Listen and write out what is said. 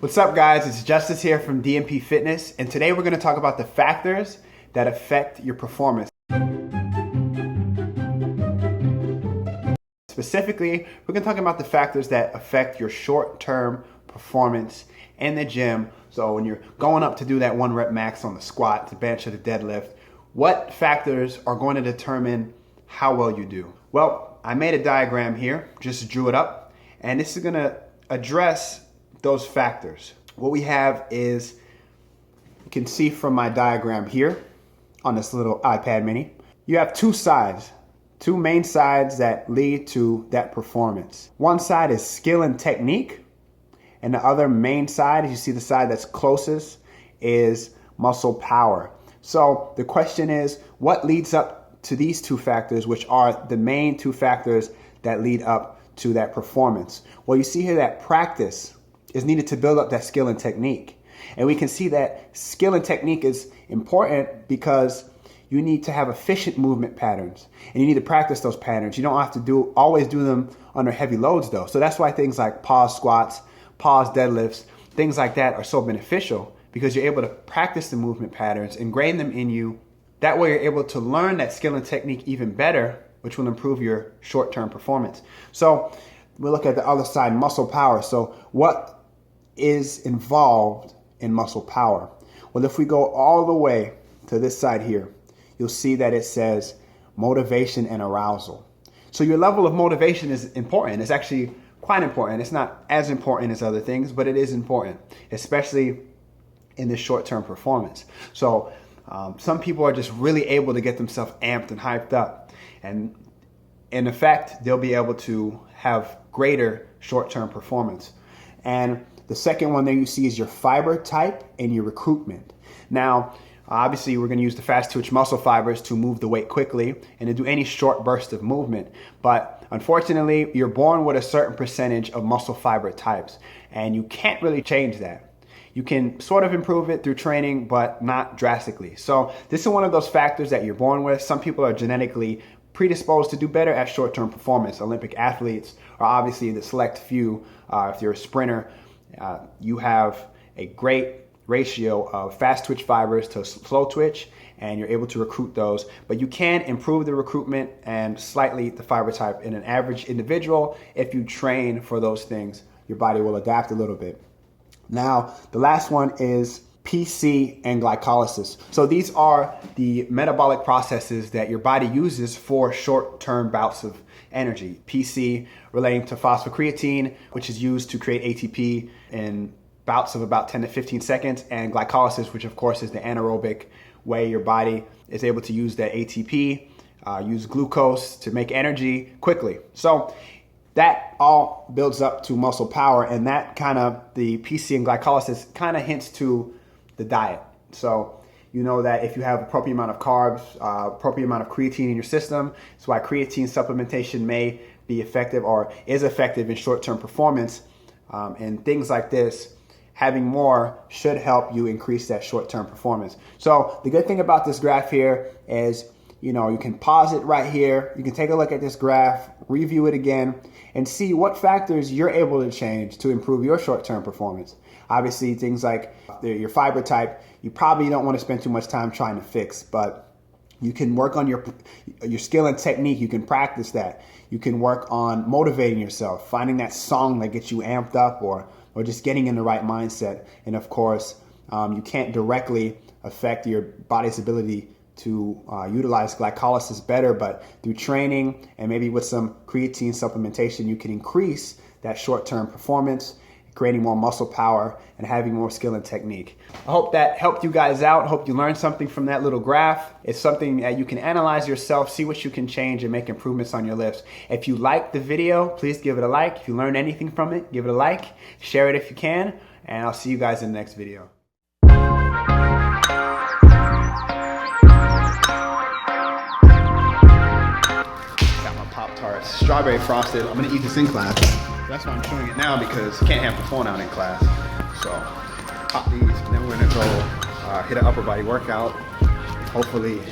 What's up, guys? It's Justice here from DMP Fitness, and today we're going to talk about the factors that affect your performance. Specifically, we're going to talk about the factors that affect your short-term performance in the gym. So when you're going up to do that 1 rep max on the squat, the bench, or the deadlift, what factors are going to determine how well you do? Well, I made a diagram here, just drew it up, and this is going to address those factors. What we have is, you can see from my diagram here on this little iPad mini, you have two sides, two main sides that lead to that performance. One side is skill and technique, and the other main side, as you see the side that's closest, is muscle power. So the question is, what leads up to these two factors, which are the main two factors that lead up to that performance? Well, you see here that practice is needed to build up that skill and technique. And we can see that skill and technique is important because you need to have efficient movement patterns, and you need to practice those patterns. You don't have to always do them under heavy loads though. So that's why things like pause squats, pause deadlifts, things like that are so beneficial, because you're able to practice the movement patterns, ingrain them in you. That way you're able to learn that skill and technique even better, which will improve your short-term performance. So we'll look at the other side, muscle power. So what is involved in muscle power? Well, if we go all the way to this side here, you'll see that it says motivation and arousal. So your level of motivation is important. It's actually quite important. It's not as important as other things, but it is important, especially in this short-term performance. So some people are just really able to get themselves amped and hyped up, and in effect, they'll be able to have greater short-term performance. And the second one there you see is your fiber type and your recruitment. Now, obviously, we're going to use the fast twitch muscle fibers to move the weight quickly and to do any short burst of movement. But unfortunately, you're born with a certain percentage of muscle fiber types, and you can't really change that. You can sort of improve it through training, but not drastically. So this is one of those factors that you're born with. Some people are genetically predisposed to do better at short-term performance. Olympic athletes are obviously the select few. If you're a sprinter, you have a great ratio of fast twitch fibers to slow twitch, and you're able to recruit those. But you can improve the recruitment and slightly the fiber type in an average individual. If you train for those things, your body will adapt a little bit. Now, the last one is PC and glycolysis. So these are the metabolic processes that your body uses for short-term bouts of energy. PC relating to phosphocreatine, which is used to create ATP in bouts of about 10 to 15 seconds, and glycolysis, which of course is the anaerobic way your body is able to use that ATP, use glucose to make energy quickly. So that all builds up to muscle power, and that the PC and glycolysis kind of hints to the diet. So you know that if you have appropriate amount of carbs, appropriate amount of creatine in your system, that's why creatine supplementation may be effective or is effective in short-term performance. And things like this, having more should help you increase that short-term performance. So the good thing about this graph here is, you can pause it right here. You can take a look at this graph, review it again, and see what factors you're able to change to improve your short-term performance. Obviously, things like your fiber type, you probably don't want to spend too much time trying to fix, but you can work on your skill and technique. You can practice that. You can work on motivating yourself, finding that song that gets you amped up, or just getting in the right mindset. And of course, you can't directly affect your body's ability to utilize glycolysis better, but through training and maybe with some creatine supplementation, you can increase that short-term performance, creating more muscle power and having more skill and technique. I hope that helped you guys out. I hope you learned something from that little graph. It's something that you can analyze yourself, see what you can change, and make improvements on your lifts. If you liked the video, please give it a like. If you learned anything from it, give it a like. Share it if you can, and I'll see you guys in the next video. Pop-Tarts, strawberry frosted. I'm gonna eat this in class. That's why I'm showing it now, because I can't have the phone out in class. So pop these, and then we're gonna go hit an upper body workout. Hopefully